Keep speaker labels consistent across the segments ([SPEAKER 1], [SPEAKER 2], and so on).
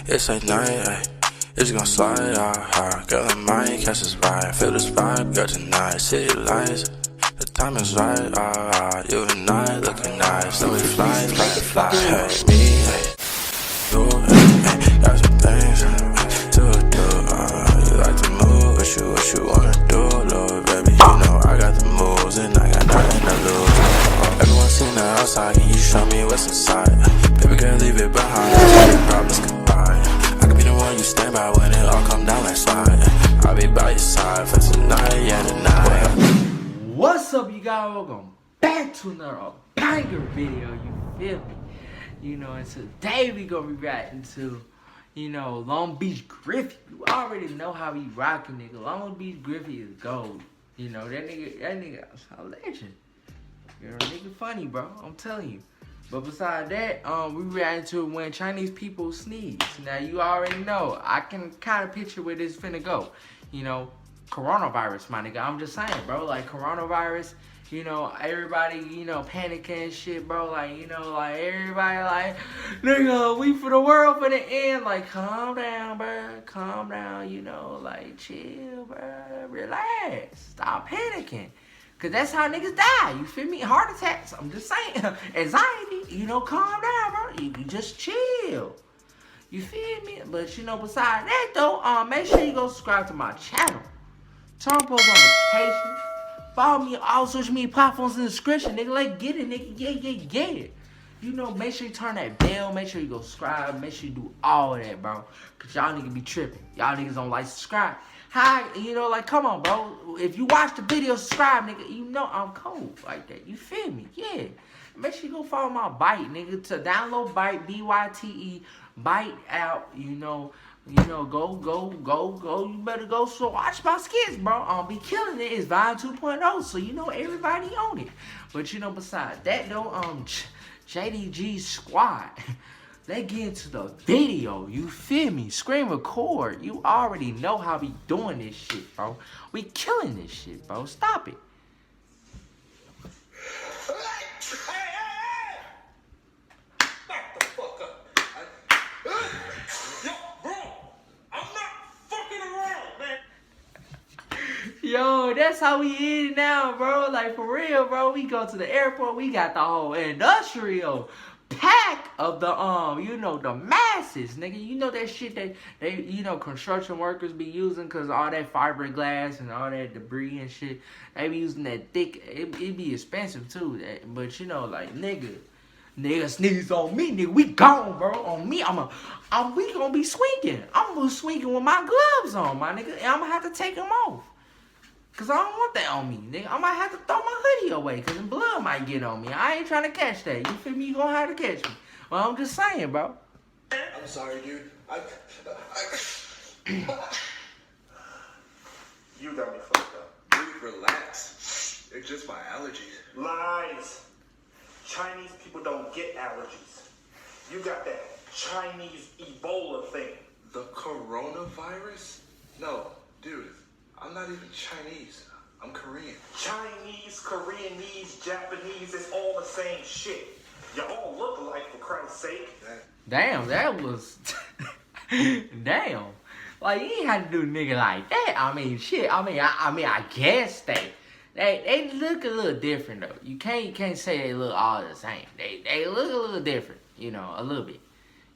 [SPEAKER 1] It's a night, ay, it's gon' slide, girl, I might catch this vibe. Feel this vibe, girl, tonight. City lights, the time is right, you and I looking nice. So we fly, hey, me, hey, you, hey, got some things to do, you like to move, what you wanna do, little baby, you know I got the moves and I got nothing to lose. Everyone seen the outside, can you show me what's inside? Baby girl, leave it behind, your problems goodbye. I could be the one you stand by when it all come down like slide. I'll be by your side for tonight, yeah, tonight.
[SPEAKER 2] What's up, you guys? Welcome back to another banger video, you feel me? You know, and today we gonna be reacting to, you know, Long Beach Griffey. You already know how he rockin', nigga. Long Beach Griffey is gold. You know, that nigga is a legend. You know, nigga funny, bro. I'm telling you. But besides that, we reacting to when Chinese people sneeze. Now, you already know. I can kind of picture where this finna go. You know, coronavirus, my nigga. I'm just saying, bro. Like, coronavirus, you know, everybody, you know, panicking and shit, bro. Like, you know, like, everybody like, nigga, we for the world for the end. Like, calm down, bro. Calm down, you know, like, chill, bro. Relax. Stop panicking. Cause that's how niggas die, you feel me? Heart attacks, I'm just saying. Anxiety, you know, calm down, bro. You can just chill. You feel me? But you know, besides that though, make sure you go subscribe to my channel. Turn on post notifications. Follow me on all social media platforms in the description, nigga. Like, get it, nigga. Yeah. You know, make sure you turn that bell. Make sure you go subscribe. Make sure you do all of that, bro. Cause y'all niggas be tripping. Y'all niggas don't like subscribe. Hi, you know, like, come on, bro. If you watch the video, subscribe, nigga. You know I'm cold like that. You feel me? Yeah. Make sure you go follow my Bite, nigga. To download Bite, B-Y-T-E, Bite out. You know, go. You better go. So watch my skits, bro. I'll be killing it. It's Vine 2.0, so you know everybody on it. But you know, besides that though, JDG Squad. Let's get into the video, you feel me? Screen record. You already know how we doing this shit, bro. We killing this shit, bro. Stop it.
[SPEAKER 3] Hey! Back the fuck up. Yo, bro, I'm not fucking around, man.
[SPEAKER 2] Yo, that's how we eat now, bro. Like, for real, bro. We go to the airport. We got the whole industrial pack of the you know, the masses, nigga. You know that shit that they you know, construction workers be using, cause all that fiberglass and all that debris and shit, they be using that thick. It be expensive too, but you know, like, nigga sneeze on me, nigga, we gone, bro. On me, we gonna be swinging. I'm gonna be swinging with my gloves on, my nigga, and I'm gonna have to take them off. Cause I don't want that on me, nigga. I might have to throw my hoodie away, cause the blood might get on me. I ain't trying to catch that. You feel me? You gonna have to catch me. Well, I'm just saying, bro.
[SPEAKER 3] I'm sorry, dude. You got me fucked up.
[SPEAKER 4] Dude, relax. It's just my allergies.
[SPEAKER 3] Lies. Chinese people don't get allergies. You got that Chinese Ebola thing.
[SPEAKER 4] The coronavirus? No, dude, I'm not even Chinese. I'm Korean.
[SPEAKER 3] Chinese, Koreanese, Japanese, it's all the same shit. You all look alike, for Christ's sake.
[SPEAKER 2] Damn, that was... Damn. Like, you ain't had to do nigga like that. I mean, shit. I guess they look a little different, though. You can't say they look all the same. They look a little different, you know, a little bit.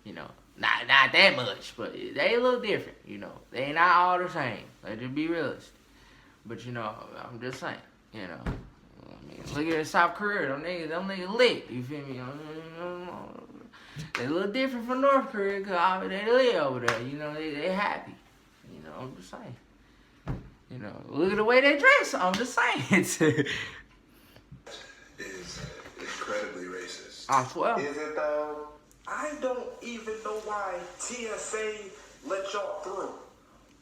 [SPEAKER 2] You know, not that much, but they a little different, you know. They not all the same. Let's just be realistic. But, you know, I'm just saying, you know. I mean, look at South Korea. Them niggas lit. You feel me? They a little different from North Korea because they live over there. You know, they happy. You know, I'm just saying. You know, look at the way they dress. I'm just saying.
[SPEAKER 4] Is incredibly racist.
[SPEAKER 2] I swear.
[SPEAKER 3] Is it though? I don't even know why TSA let y'all through.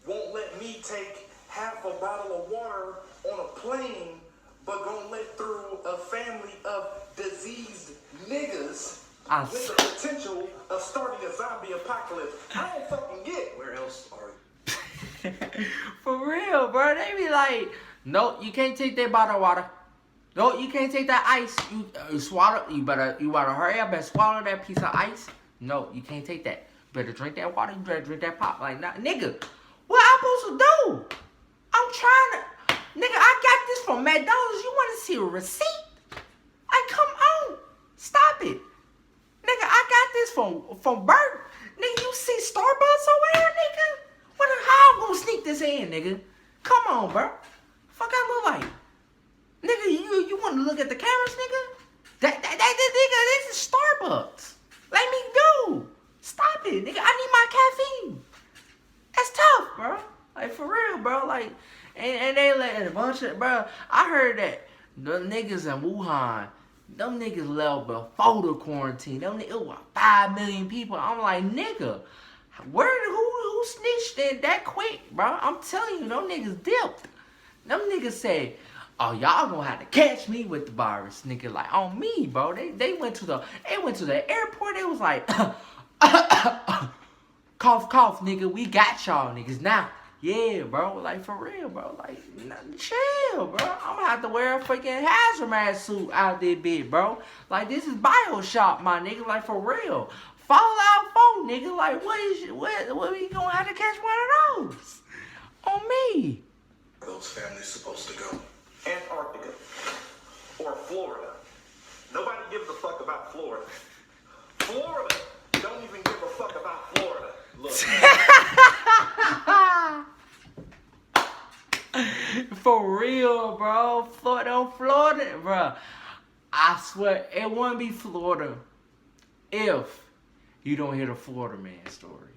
[SPEAKER 3] Won't let me take half a bottle of water on a plane, but gonna let through a family of diseased niggas with the potential of starting a zombie apocalypse. I don't fucking get.
[SPEAKER 4] Where else are you?
[SPEAKER 2] For real, bro. They be like, no, you can't take that bottle of water. No, you can't take that ice. You swallow. You better hurry up and swallow that piece of ice. No, you can't take that. better drink that water. You better drink that pop. Like, nah, nigga, what I supposed to do? I'm trying to, nigga, I got this from McDonald's. You want to see a receipt? Like, come on. Stop it. Nigga, I got this from Bert. Nigga, you see Starbucks over here, nigga? How I'm gonna sneak this in, nigga? Come on, bro. Fuck I look like? Nigga, you wanna look at the cameras, nigga? Nigga, this is Starbucks. Let me do. Stop it, nigga. I need my caffeine. That's tough, bro. Like, for real, bro. Like, and they let a bunch of, bro. I heard that the niggas in Wuhan, them niggas left before the quarantine. It was 5 million people. I'm like, nigga, who snitched in that quick, bro? I'm telling you, them niggas dipped. Them niggas said, oh, y'all gonna have to catch me with the virus, nigga. Like, on me, bro. They went to the airport. They was like, cough, cough, nigga. We got y'all niggas now. Yeah, bro. Like, for real, bro. Like, chill, bro. I'm gonna have to wear a freaking hazmat suit out there, bitch, bro. Like, this is BioShock, my nigga. Like, for real. Fallout 4, nigga. Like, what we gonna have to catch one of those? On me.
[SPEAKER 4] Where are those families supposed to go?
[SPEAKER 3] Antarctica or Florida. Nobody gives a fuck about Florida. Florida don't even give a fuck about Florida. Look.
[SPEAKER 2] For real, bro. Florida, bro. I swear, it wouldn't be Florida if you don't hear the Florida man story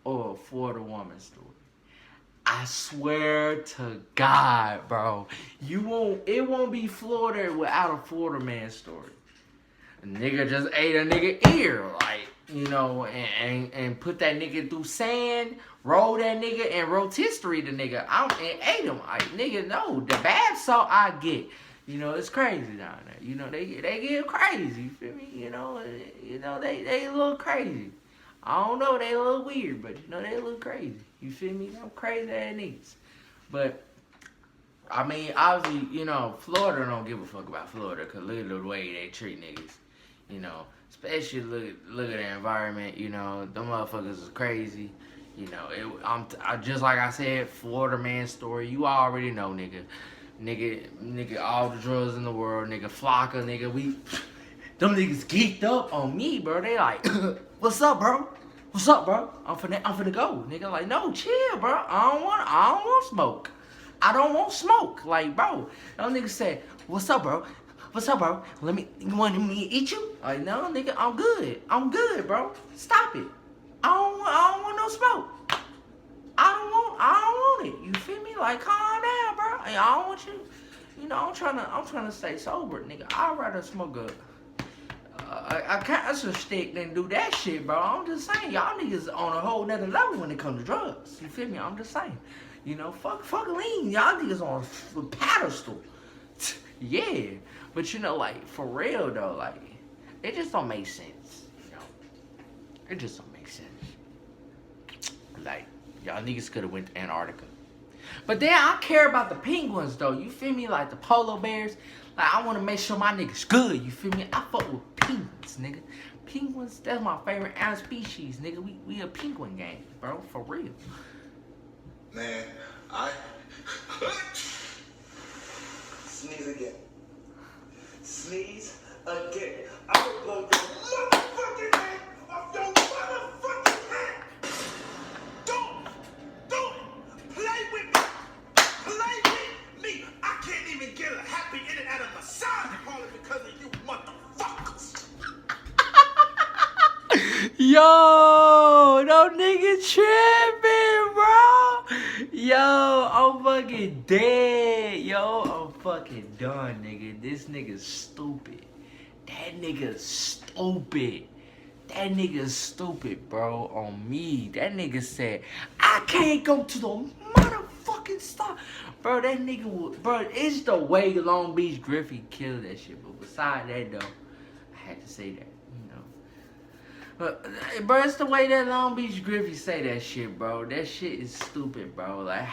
[SPEAKER 2] or a Florida woman story. I swear to God, bro. It won't be Florida without a Florida man story. A nigga just ate a nigga ear, like, you know, and put that nigga through sand, roll that nigga, and rotisserie the nigga out and ate him. Like, nigga, no, the bath salt I get. You know, it's crazy down there. You know, they get crazy, you feel me? You know, they a little crazy. I don't know, they a little weird, but, you know, they a little crazy. You feel me? I'm crazy ass niggas. But, I mean, obviously, you know, Florida don't give a fuck about Florida, because look at the way they treat niggas. You know, especially look at the environment, you know, them motherfuckers is crazy. You know, I just like I said, Florida man story, you already know, nigga. Nigga, all the drugs in the world, nigga, Flocka, nigga, them niggas geeked up on me, bro. They like, what's up, bro? What's up, bro? I'm finna go, nigga. Like, no, chill, bro. I don't want smoke. I don't want smoke. Like, bro, them niggas said, what's up, bro? What's up, bro? You want me to eat you? Like, no, nigga, I'm good, bro. Stop it. I don't want no smoke. I don't want it. You feel me? Like, calm down, bro. I don't want you. You know, I'm trying to stay sober, nigga. I'd rather smoke a cancer stick than do that shit, bro. I'm just saying, y'all niggas on a whole nother level when it comes to drugs. You feel me? I'm just saying. You know, fuck lean. Y'all niggas on a pedestal. Yeah. But, you know, like, for real, though, like, it just don't make sense, you know? It just don't make sense. Like, y'all niggas could have went to Antarctica. But then I care about the penguins, though. You feel me? Like, the polar bears. Like, I want to make sure my niggas good. You feel me? I fuck with penguins, nigga. Penguins, that's my favorite animal species, nigga. We a penguin gang, bro. For real.
[SPEAKER 4] Man,
[SPEAKER 3] Sneeze again. Sneeze again. I will blow your motherfucking head off your motherfucking head. Don't play with me. Play with me. I can't even get a happy in and out of massage parlor because of you motherfuckers.
[SPEAKER 2] Yo, no nigga tripping, bro. Yo, I'm fucking dead. Yo, I'm fucking done, nigga. This nigga's stupid. That nigga's stupid. That nigga's stupid, bro. On me. That nigga said, I can't go to the motherfucking store. Bro, that nigga, bro, it's the way Long Beach Griffey killed that shit. But besides that, though, I had to say that. But, bro, it's the way that Long Beach Griffey say that shit, bro. That shit is stupid, bro. Like,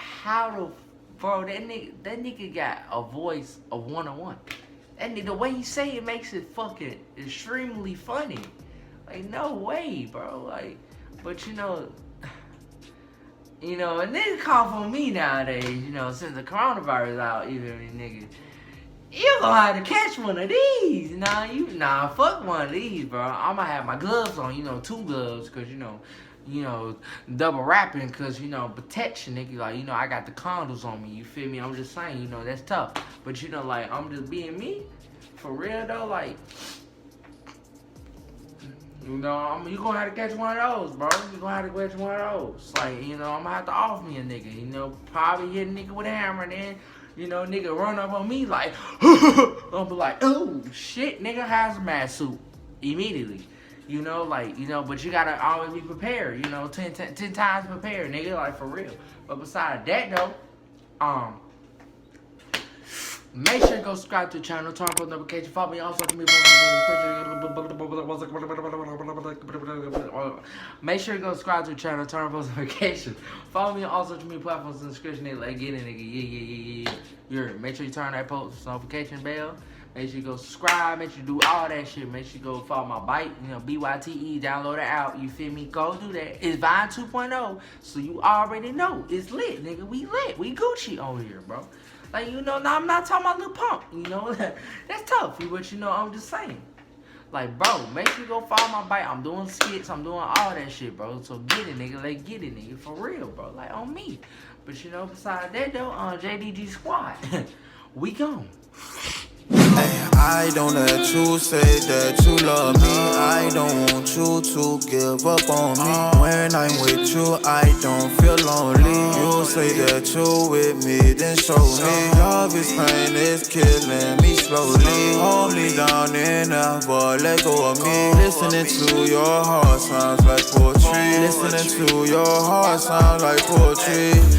[SPEAKER 2] bro, that nigga got a voice of one-on-one. That nigga, the way he say it makes it fucking extremely funny. Like, no way, bro. Like, But a nigga call for me nowadays, since the coronavirus out, even nigga. You gonna have to catch one of these. Fuck one of these, bro. I'ma have my gloves on, 2 gloves, cause double wrapping, cause protection, nigga. Like, I got the condoms on me. You feel me? I'm just saying, that's tough. But like, I'm just being me, for real though. Like, you gonna have to catch one of those, bro. You gonna have to catch one of those. Like, I'm gonna have to off me a nigga. Probably hit a nigga with a hammer, and then. Nigga run up on me like, I'll be like, oh shit, nigga, hazmat suit immediately. But you gotta always be prepared. 10 times prepared, nigga, like for real. But besides that though, make sure you go subscribe to the channel, turn on notifications, follow me also to me. Make sure you go subscribe to the channel, turn on post notifications. Follow me on all social media platforms in the description. Like, get it, nigga. Yeah. Make sure you turn that post notification bell. Make sure you go subscribe. Make sure you do all that shit. Make sure you go follow my bike. BYTE. Download it out. You feel me? Go do that. It's Vine 2.0. So you already know. It's lit, nigga. We lit. We Gucci on here, bro. Like, now I'm not talking about Lil Pump. That's tough. But, I'm just saying. Like, bro, make sure you go follow my bike. I'm doing skits. I'm doing all that shit, bro. So get it, nigga. Like, get it, nigga. For real, bro. Like, on me. But, besides that, though, on JDG Squad, we gone.
[SPEAKER 5] Hey, I don't let you say that you love me. I don't want you to give up on me. When I'm with you, I don't feel lonely. You say that you with me, then show me. Love is pain, is killing me slowly. Hold me down in a boy, let go of me. Listening to your heart sounds like poetry. Listening to your heart sounds like poetry.